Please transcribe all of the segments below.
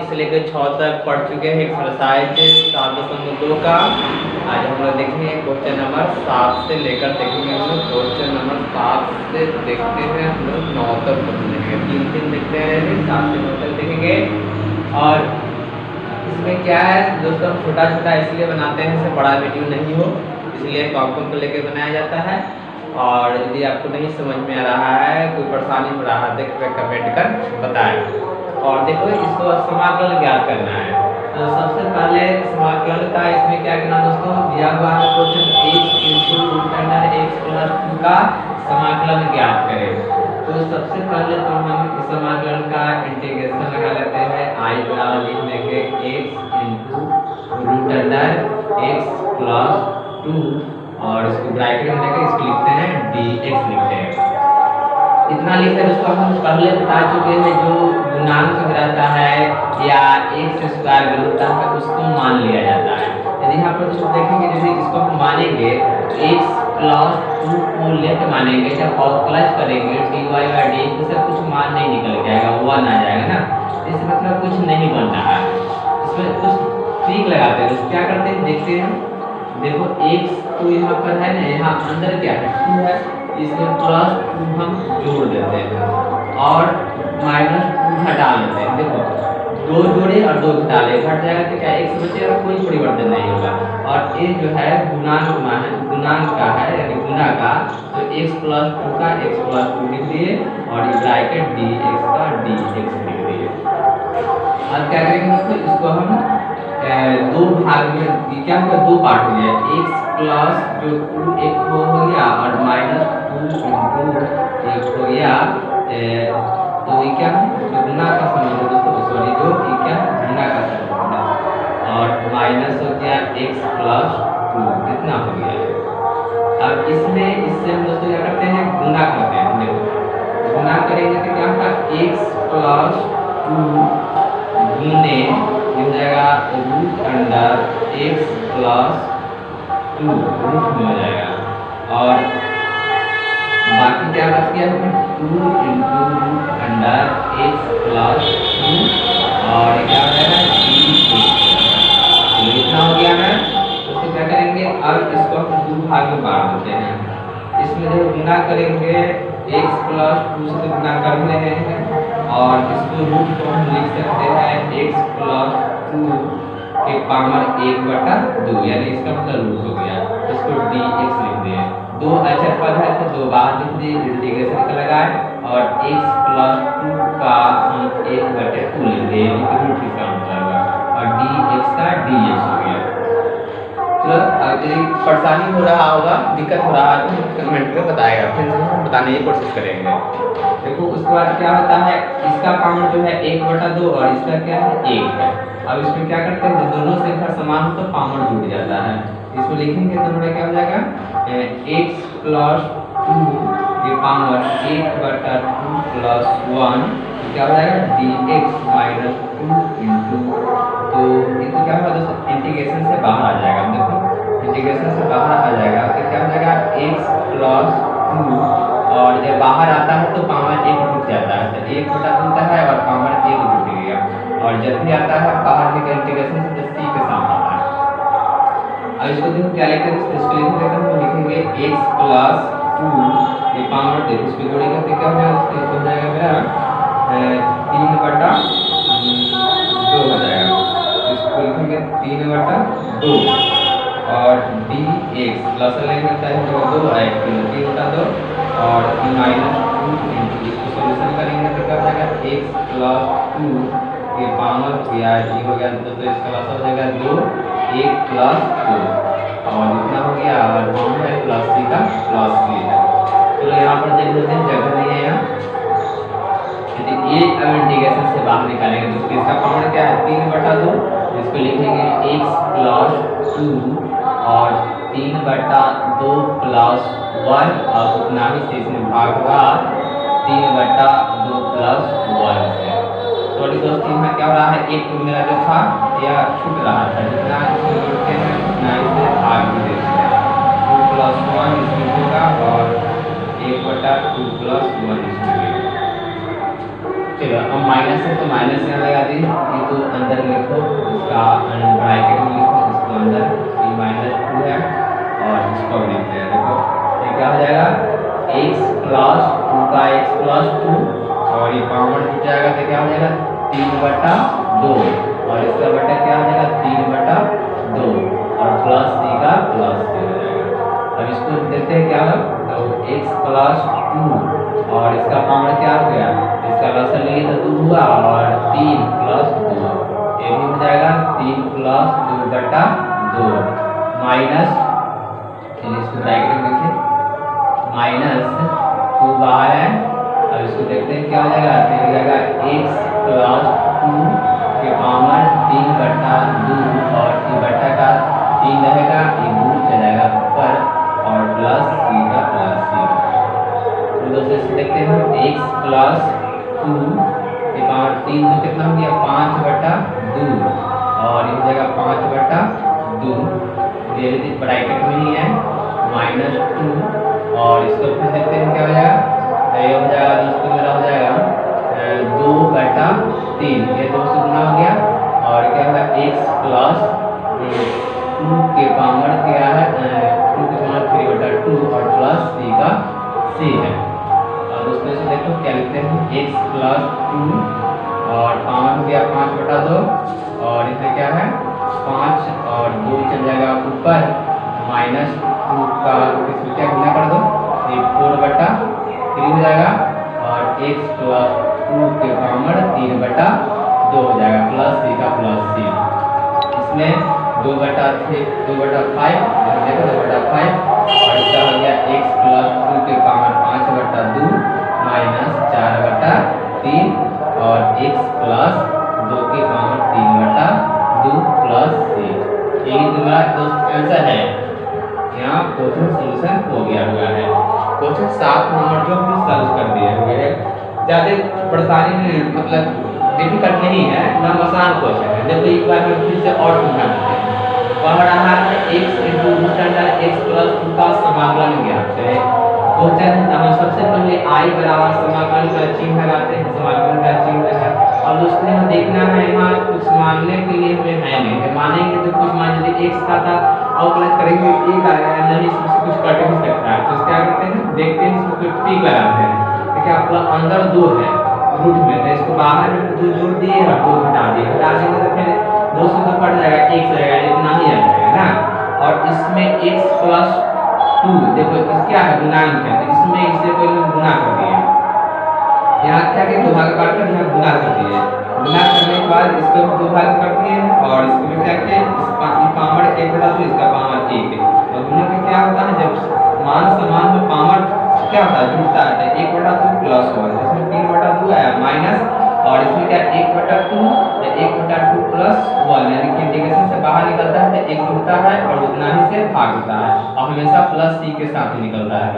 से लेकर 6 तक पढ़ चुके हैं एक्सरसाइज 7.2 का। आज हम लोग देखेंगे क्वेश्चन नंबर 7 से लेकर देखेंगे हम लोग क्वेश्चन नंबर 7 से देखते हैं हम लोग 9 तक देखेंगे, 3 देखते हैं 7 से 9 तक देखेंगे। और इसमें क्या है दोस्तों, छोटा छोटा इसलिए बनाते हैं इससे बड़ा वीडियो नहीं हो, इसलिए टॉपिक को लेकर बनाया जाता है। और यदि आपको नहीं समझ में आ रहा है, कोई परेशानी हो रहा है, देख कर कमेंट कर बताएं। और देखो इसको समाकलन ज्ञात करना है, तो सबसे पहले समाकलन का इसमें क्या करना दोस्तों, दिया हुआ है क्वेश्चन x × √x + 2 का समाकलन ज्ञात करें। तो सबसे पहले तो हम इस समाकलन का इंटीग्रेशन लगा लेते हैं। I बराबर लिख लेंगे x × √x + 2 और इसको ब्रैकेट में लेकर इसको लिखते हैं dx लिखते हैं। इतना लिखकर उसको हम पहले बता चुके हैं, जो गुणांक रहता है या x स्क्वायर होता है उसको मान लिया जाता है। यदि यहाँ पर दोस्तों देखेंगे, यदि इसको हम मानेंगे x + 2 को लेकर मानेंगे, जब अवकलज करेंगे dy/dx से कुछ मान नहीं निकल जाएगा, 1 आ जाएगा ना, इस मतलब कुछ नहीं बन रहा है। इसमें कुछ ट्रिक लगाते हैं, तो क्या करते हैं देखते हैं। देखो x तो यहाँ पर है ना, यहाँ अंदर क्या है 2 है, इसमें +2 हम जोड़ देते हैं और -2 हटा लेते हैं। देखो 2 जोड़े और 2 घटा ले, घट जाएगा तो क्या x बचेगा, कोई परिवर्तन नहीं होगा। और ये जो है गुणांक का है यानी गुना का, तो x + 2 का x + 2 लिख दिए और ये ब्रैकेट dx का dx लिख दिए। अब क्या करेंगे दोस्तों, इसको हम दो भाग में, क्या होगा, दो पार्ट हो गया, x + जो 2 एक हो गया और -2 × 1 हो गया। तो ये क्या है, जो गुना का संबंध है दोस्तों, सॉरी जो ये क्या है गुना का संबंध है, और माइनस हो गया x + 2 कितना हो गया। अब इसमें इससे हम दोस्तों क्या करते हैं, गुना करते हैं। देखो गुना करेंगे तो क्या होगा, x + 2 गुने मिल जाएगा √x + 2 रूट में हो जाएगा। और बाकी क्या बच गया, 2 × √x + 2 और क्या हो जाएगा dx। तो इतना हो गया है। उसको क्या करेंगे, अब इसको हम 2 भाग में बांट देते हैं। इसमें जो गुना करेंगे x + 2 से गुना कर रहे हैं और इसको रूट को हम लिख सकते हैं x + 2 के पावर 1/2, यानी इसका मतलब रूट हो गया, इसको dx लिख दिए। 2 अचर पद है तो 2 बार लिख दिए, इंटीग्रेशन का लगाए और x + 2 का हम 1/2 लिख दिए, रूट की फॉर्म होगा और dx का dx हो गया। तो यदि परेशानी हो रहा होगा, दिक्कत हो रहा है तो कमेंट में बताएगा, फिर हम बताने की कोशिश करेंगे। देखो उसके बाद क्या होता है, इसका पावर जो है 1/2 और इसका क्या है 1 है। अब इसमें क्या करते हैं, दोनों से अगर समान हो तो पावर जुड़ जाता है। इसको लिखेंगे तो हमारा क्या हो जाएगा, x + 2 के पावर 1/2 + 1 क्या हो जाएगा dx - 2 तो ये तो क्या होगा दोस्तों, इंटीग्रेशन से बाहर आ जाएगा। देखो इंटीग्रेशन से बाहर आ जाएगा तो क्या हो जाएगा x + 2 और जब बाहर आता है तो पावर 1 रुक जाता है, तो 1/2 होता है और पावर 1 रुक गया। और जब भी आता है बाहर के इंटीग्रेशन से c के साथ आता है। अब इसको देखो क्या लिखते हैं, इसको लिखेंगे तो हम लिखेंगे x + 2 के पावर, देखो इसको जोड़ेंगे तो क्या हो जाएगा, इसको हो जाएगा मेरा 3/2 हो जाएगा। इसको लिखेंगे 3/2 और dx प्लस लेंगे तो 2 आएगा, 3/2 और -2 इसको सॉल्यूशन करेंगे तो क्या हो जाएगा, x + 2 के पावर किया जी हो गया, तो इसका लॉस हो जाएगा 2 1 + 2 और इतना हो गया, और पावर है +c का +c है। तो यहाँ पर देख लेते हैं, जगह नहीं है यहाँ। यदि ये अब इंटीग्रेशन से बाहर निकालेंगे तो इसका पावर क्या है 3/2, इसको लिखेंगे x + 2 और 3/2 + 1 और उतना ही से इसमें भाग होगा 3/2 + 1 से। सॉरी दोस्तों, इसमें क्या हो रहा है, एक तो मेरा जो था यह छूट रहा था, जितना इसमें जोड़ते हैं उतना इसे भाग भी देते हैं। 2 + 1 इसमें होगा और 1/2 + 1 इसमें होगा। चलो अब माइनस है तो माइनस यहाँ लगा दी, ये तो 3/2 और इसका बटा क्या हो जाएगा 3/2 और प्लस सी का प्लस सी हो जाएगा। अब इसको देखते हैं क्या होगा, तो x प्लस 2 और इसका पावर क्या हो गया, इसका लसन लिए तो 2 हुआ और 3 प्लस 2 ये भी हो जाएगा 3 प्लस 2/2 माइनस, इसको ब्रैकेट में देखिए माइनस 2 बाहर है। अब इसको देखते हैं क्या हो जाएगा, तो हो जाएगा x प्लस 2 के पावर 3/2 और ये बटा का 3 रहेगा, ये दूर चला जाएगा ऊपर और प्लस सी का प्लस सी। तो दोस्तों इसको देखते हैं x प्लस 2 के पावर 3 तो कितना हो गया 5/2 और ये हो जाएगा 5/2 ये ब्रैकेट में ही है -2 और इसको फिर देखते हैं क्या हो जाएगा, ये हो जाएगा दोस्तों मेरा हो जाएगा 2/3 ये 2 से गुना हो गया और क्या होगा x प्लस 2 के पावर क्या है 2 के पावर 3/2 और प्लस सी का सी है। और दोस्तों इसको देखो क्या लिखते हैं x प्लस 2 और पावर हो गया 5/2 और इसमें क्या है 5 और 2 चल जाएगा ऊपर -2 का इसमें क्या गुना कर दो ये 4/3 हो जाएगा और x प्लस 2 के पावर 3/2 हो जाएगा प्लस सी का प्लस सी। इसमें 2/5 देखो 2/5 और इसका हो गया x प्लस 2 के पावर 5/2 माइनस 4/3 और x प्लस 2 के पावर 3/2 प्लस सी। यही तुम्हारा दोस्त आंसर है। यहाँ क्वेश्चन सोल्यूशन हो गया हुआ है। क्वेश्चन 7 नंबर जो हम सॉल्व कर दिए हुए हैं, ज़्यादा परेशानी में मतलब डिफिकल्ट नहीं है, ना आसान क्वेश्चन है। देखो एक बार हम फिर से और समझा देते हैं। पढ़ रहा है x इंटू x प्लस 2 का समाकलन ज्ञात है। क्वेश्चन हम सबसे पहले i बराबर समाकलन का चिन्ह लगाते हैं, समाकलन का चिन्ह है। अब उसमें हम देखना है यहाँ कुछ मानने के लिए हमें है नहीं, मानेंगे तो कुछ मान यदि x का था और प्लस करेंगे एक आएगा, नहीं इसमें कुछ कट भी सकता है। तो क्या करते हैं देखते हैं इसमें कुछ टिक लगाते हैं। देखिए आपका अंदर 2 है रूट में, तो इसको बाहर में 2 जोड़ दिए और 2 घटा दिए, घटा देंगे तो फिर 2 से 2 कट जाएगा, x रहेगा, इतना ही आ जाएगा ना। और इसमें x प्लस 2 देखो इस क्या है गुणांक है, तो इसमें इससे कोई गुना कर दिए, यहाँ क्या कि 2 भाग काट कर यहाँ गुना कर दिए, गुना करने के बाद इसको 2 भाग कर दिए और इसको क्या किया इस पावर 1/2 इसका पावर 1 और गुना में क्या होता है जब मान समान में पावर क्या होता है जुड़ता है 1/2 प्लस 1, इसमें 3/2 आया माइनस और इसमें क्या 1/2 या 1/2 प्लस 1 यानी कि इंटीग्रेशन से बाहर निकलता है तो 1 होता है और उतना ही से भाग होता है और हमेशा प्लस सी के साथ ही निकलता है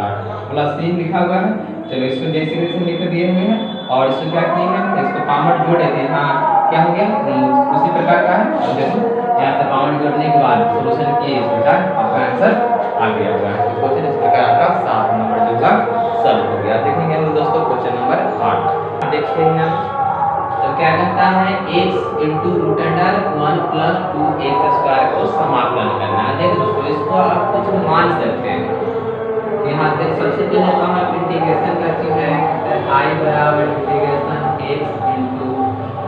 प्लस सी लिखा हुआ है। चलो इसको जैसे जैसे लिख दिए हुए हैं और इसको क्या किए हैं इसको पावर जोड़े थे, हाँ क्या हो गया उसी प्रकार का है। और देखो यहाँ से पावर जोड़ने के बाद सोल्यूशन किए इस प्रकार आपका आंसर आ गया होगा। तो क्वेश्चन इस प्रकार आपका 7 नंबर जो का सॉल्व हो गया। देखेंगे हम दोस्तों क्वेश्चन नंबर 8 देखते हैं हम। तो क्या कहता है x into root under 1 plus 2x square को समाकलन करना है। देखो दोस्तों इसको आप कुछ मान सकते हैं, यहाँ तक सबसे पहले तो हम इंटीग्रेशन का चिन्ह है i बराबर integration x into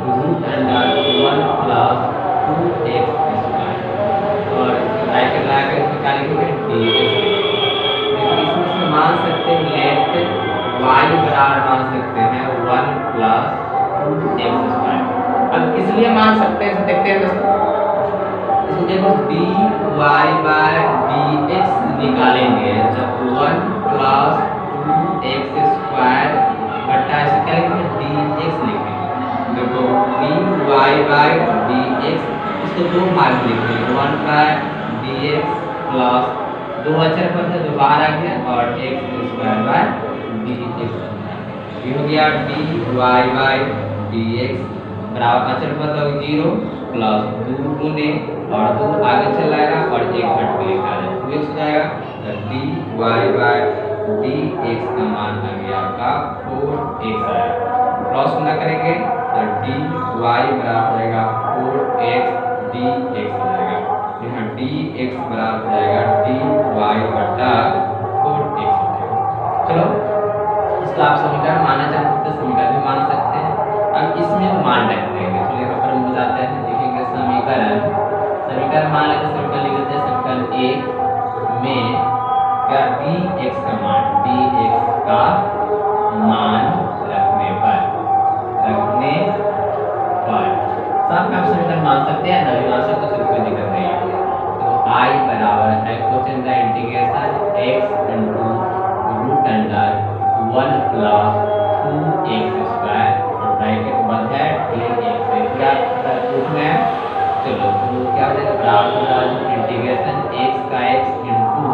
root under 1 plus 2x square और ब्रैकेट लगाकर इसमें क्या लिखेंगे dx। देखो इसमें से मान सकते हैं लेट y बराबर मान सकते हैं 1 प्लस 2x स्क्वायर। अब इसलिए मान सकते हैं देखते हैं दोस्तों इसको देखो dy बाय dx निकालेंगे जब 1 प्लस 2x स्क्वायर बटा इसे क्या लिखेंगे dx लिखेंगे। देखो dy बाय dx इसको 2 भाग लिखेंगे 1 बाय dx प्लस 2 अचर पद है जो बाहर आ गया और x स्क्वायर बाय dx ये हो गया dy बाय dx बराबर अचर पद 0 प्लस 2 गुने और 2 आगे चला जाएगा और 1 हट के लिखा है तो x हो जाएगा dy बाय dx का मान आ गया आपका 4x आएगा। क्रॉस गुना करेंगे तो dy बराबर हो जाएगा 4x dx हो जाएगा। यहाँ dx बराबर हो जाएगा dy बटा 4x हो जाएगा। चलो इसका आप समीकरण माना चाहते हैं तो समीकरण भी मान सकते हैं। अब इसमें मान रख देंगे सब का समीकरण मान सकते हैं, नहीं मान सकते तो कोई दिक्कत नहीं है। तो I बराबर है क्वेश्चन का integration x into root under 1 plus 2x square और ब्रैकेट बंद है dx से क्या रूप में है। चलो तो क्या हो जाएगा बराबर इंटीग्रेशन x का x into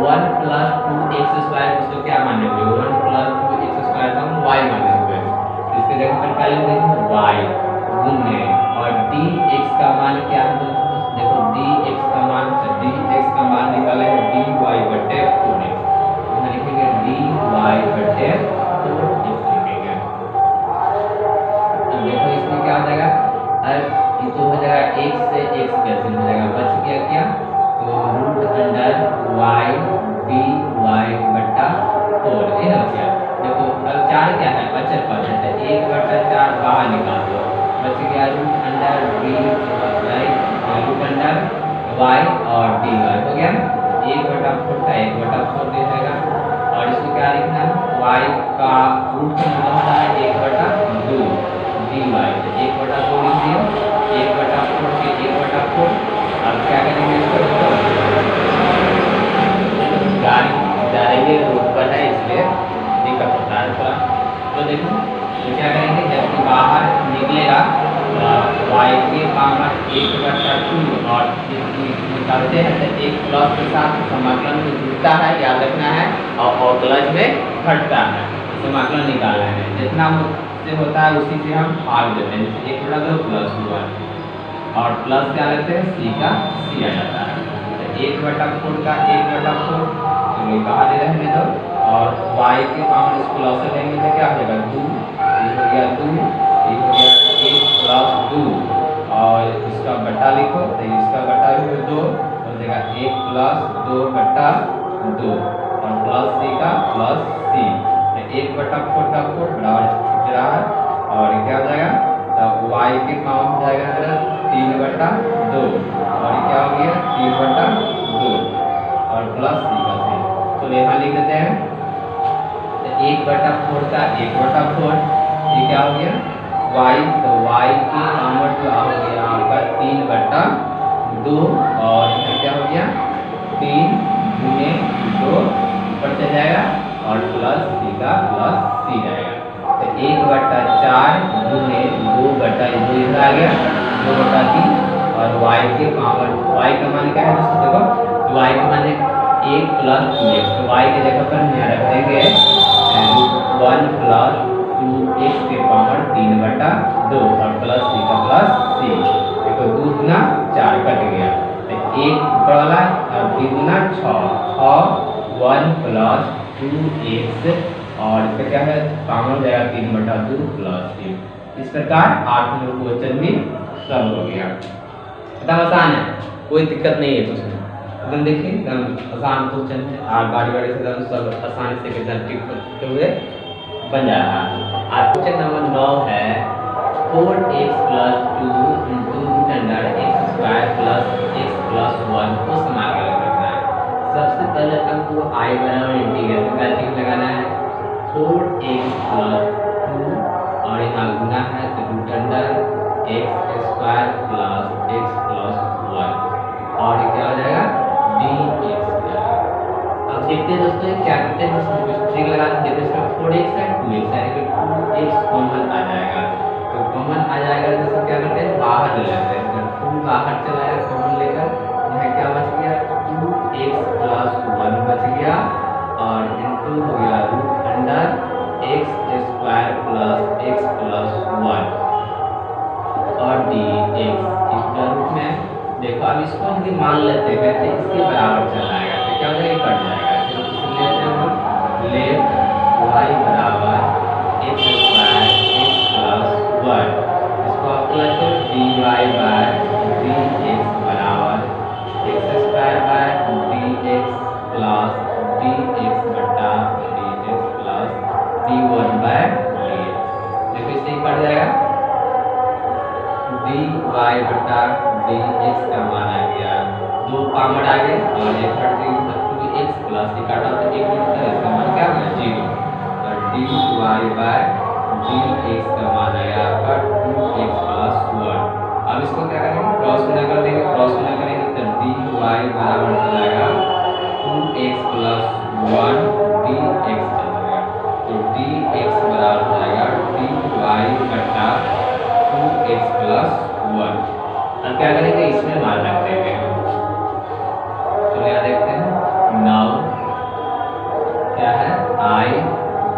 1 plus 2x square इसको क्या मानेंगे 1 प्लस 2x स्क्वायर को हम y मानेंगे। इसके जगह पर क्या लिखेंगे y गुने और dx का मान क्या है देखो dx का मान निकाले है dy बटे 4x यहाँ लिखेंगे dy बटे 4x लिखेंगे। अब देखो इसमें क्या हो जाएगा अब ये तो हो जाएगा x से x कैंसिल हो जाएगा बच गया क्या तो रूट अंडर y dy बटा 4 ये हो गया। देखो अब 4 क्या है बचत पद है 1 बटा 4 बाहर निकाल दो बच गया रूट अंडर y और dy हो गया 1 बटा 4 का 1 बटा 4 दे जाएगा और इसको क्या लिखना है y का रूट का मतलब होता है 1 बटा 2 dy तो 1 बटा 2 लिख दिया 1 बटा 4 के 1 बटा 4। अब क्या करेंगे इसको डायरेक्टली रूट पर है इसलिए दिक्कत होता है थोड़ा। तो देखो तो क्या करेंगे जब बाहर निकलेगा y के पावर 1 बटा 2 और निकालते हैं तो 1 प्लस के साथ समाकलन में जुड़ता है याद रखना है और अवकलज में घटता है समाकलन निकालना है जितना से होता है उसी से हम भाग देते हैं जैसे 1 बटा 2 प्लस हुआ और प्लस क्या लेते हैं c का c आ जाता है तो 1 बटा 4 का 1 बटा 4 तो ये कहाँ दे रहने दो और y के पावर इसको लॉस लेंगे तो क्या हो जाएगा 2 ये हो गया 2 ये हो गया 1 प्लस 2 और इसका बटा लिखो तो इसका बटा भी 2 हो जाएगा 1 प्लस 2 बटा 2 और प्लस c का प्लस c 1 बटा 4 का 4 बराबर छूट रहा है और क्या हो जाएगा तो y के पावर हो जाएगा 3 बटा 2 और क्या हो गया 3 बटा 2 और प्लस c का c तो यहाँ लिख देते हैं 1 बटा 4 का 1 बटा 4 ये क्या हो गया y तो y की पावर जो हो गया आपका 3 बटा 2 और यहाँ क्या हो गया 3 गुने 2 ऊपर चल जाएगा और प्लस c का प्लस c जाएगा तो 1 बटा 4 गुने 2 बटा 2 इधर आ गया 2 बटा 3 और y के पावर y का मान क्या है दोस्तों देखो y का मान 1 प्लस 2x तो y के जगह पर यहाँ रख देंगे 1 प्लस 2x के पावर 3 बटा 2 और प्लस c का प्लस c देखो 2 गुना 4 कट गया तो 1 ऊपर वाला और 3 गुना 6 1 प्लस 2x और इसका क्या है पावर हो जाएगा 3 बटा 2 प्लस 3। इस प्रकार 8 नंबर क्वेश्चन भी सॉल्व हो गया। एकदम आसान है कोई दिक्कत नहीं है उसमें एकदम देखिए एकदम आसान क्वेश्चन है आप गाड़ी से एकदम सब आसानी से एकदम टिक करते हुए बन जा रहा है। आज क्वेश्चन नंबर 9 है 4x plus 2 into root under x square plus x plus 1 को समाकलन करना है। सबसे पहले हमको I बराबर इंटीग्रेशन का चिन्ह लगाना है 4x प्लस 2 और यहाँ गुना है तो root under x square plus x plus 1 और क्या हो जाएगा dx। अब देखते हैं दोस्तों क्या करते हैं ट्रिक लगा देते हैं 4x है 2x है तो 2x कॉमन आ जाएगा तो कॉमन आ जाएगा तो क्या करते हैं बाहर ले लेते हैं तो 2 बाहर चला गया कॉमन लेकर यहाँ क्या बच गया 2x प्लस 1 बच गया और इनटू हो गया root under x square plus x plus 1 और dx इसका रूट में देखो अब इसको यदि मान लेते हैं तो इसके बराबर चला आएगा तो क्या हो जाएगा कट जाएगा तो लेते हैं हम लेफ्ट y बराबर x स्क्वायर x प्लस 1 इसको अप्लाई करो dy बाय dx बराबर x square by dx plus dx बटा dx plus d1 by dx देखो इससे कट जाएगा dy बटा dx का मान आ गया 2 पावर आ गए और ये 2x प्लस ये काटा तो 1 मिनट इसका मान क्या है 0 और dy बाय dx का मान आया आपका 2x प्लस 1 और क्या करेंगे, इसमें मान रख देंगे। तो यहाँ देखते हैं, नाउ क्या है, आई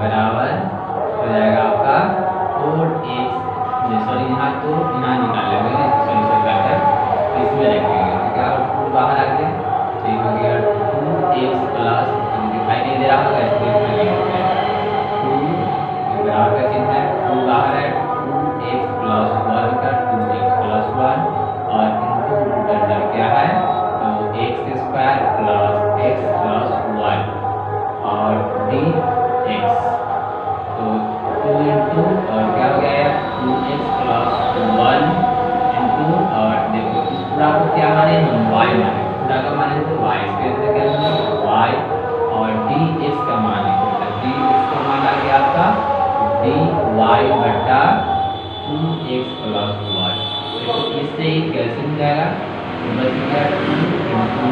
बराबर हो जाएगा आपका 4x, सॉरी यहाँ तो यहाँ निकाल लेंगे सोल्यूशन करके इसमें रखेंगे, तो क्या 2 बाहर आ गया, तो ये हो गया 2x प्लस, दिखाई नहीं दे रहा होगा इसलिए इसमें लिखते हैं 2 बराबर का चिन्ह है, 2 बाहर है, 2x प्लस 1 का 2x प्लस 1 और इनटू रूट अंडर क्या है, तो x square plus x plus 1 और dx, तो 2 इंटू और क्या हो गया 2x प्लस 1 इंटू और देखो इस पूरा को क्या माने हम y माने, पूरा का माने तो y, इसके अंदर क्या माने y और dx का मान है, dx का मान आ गया आपका dy बटा 2x प्लस 1, देखो इससे ही कैसे हो जाएगा, तो बच गया 2 into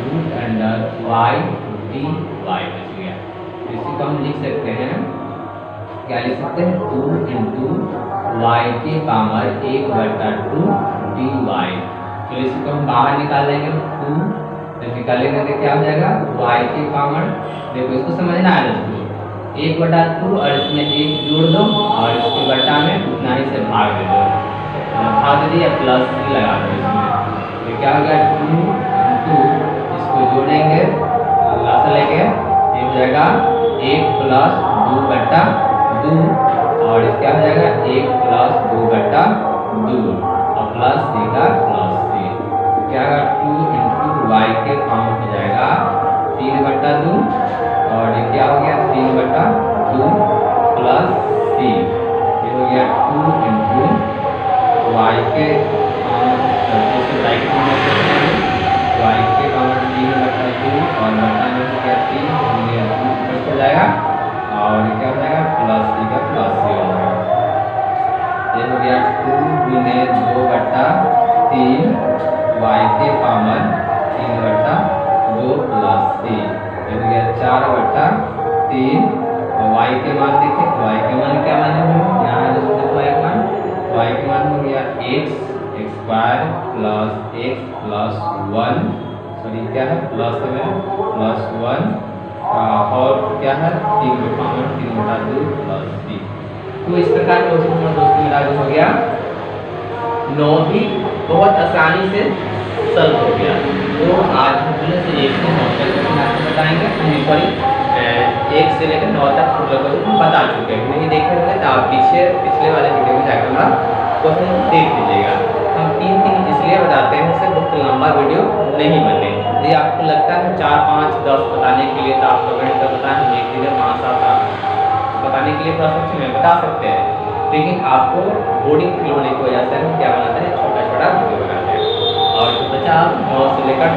root under y dy बच गया। इसी को हम लिख सकते हैं, क्या लिख सकते हैं 2 इंटू वाई के पावर 1 बटा 2 dy, तो इसको हम बाहर निकाल देंगे 2, जब निकालेंगे तो क्या हो जाएगा y के पावर, देखो इसको समझना है दोस्तों, 1 बटा 2 और इसमें 1 जोड़ दो और इसके बटा में उतना ही से भाग दे दो, भाग दे दिया प्लस लगा दो इसमें, तो क्या हो गया 2 इंटू इसको जोड़ेंगे लास्ट लेके ये हो जाएगा 1 प्लस 2 बटा 2 और क्या हो जाएगा 1 प्लस 2 बटा 2 और प्लस c का प्लस c, क्या होगा 2 इंटू वाई के पावर हो जाएगा 3 बटा 2 और ये क्या हो गया 3 बटा 2 प्लस c, ये हो गया 2 इंटू वाई के पावर, वाई के पावर 3 बटा 2 और बटा में हो गया 3 हो जाएगा और क्या हो जाएगा प्लस c का प्लस c हो जाएगा, ये हो गया 2 गुने 2 बटा 3 वाई के पावर 3 बटा 2 प्लस c, ये हो गया 4 बटा 3 और वाई के मान देखें, वाई के मान क्या मान है यहाँ दोस्तों, वाई के मान हो गया x square plus x plus 1, sorry क्या है प्लस में प्लस 1 और क्या है 3 के पावर 3 बटा 2 प्लस c, तो इस प्रकार क्वेश्चन नंबर दोस्तों मेरा जो हो गया 9 भी बहुत आसानी से सॉल्व हो गया। तो आज हम से 1 से 9 तक क्वेश्चन बताएंगे, सॉरी 1 से लेकर 9 तक क्वेश्चन बता चुके हैं, नहीं देखे होंगे तो आप पिछले वाले वीडियो में जाकर हमारा क्वेश्चन देख लीजिएगा। हम 3 इसलिए बताते हैं उससे बहुत लंबा वीडियो नहीं बने, यदि आपको लगता है 4, 5, 10 बताने के लिए तो आप कमेंट कर बताएं, हम 1 दिन 5, 7 बताने के लिए प्रश्न में बता सकते हैं, लेकिन आपको बोर्डिंग फील होने की वजह से हम क्या बनाते हैं छोटा छोटा वीडियो बनाते हैं। और बच्चा आप 9 से लेकर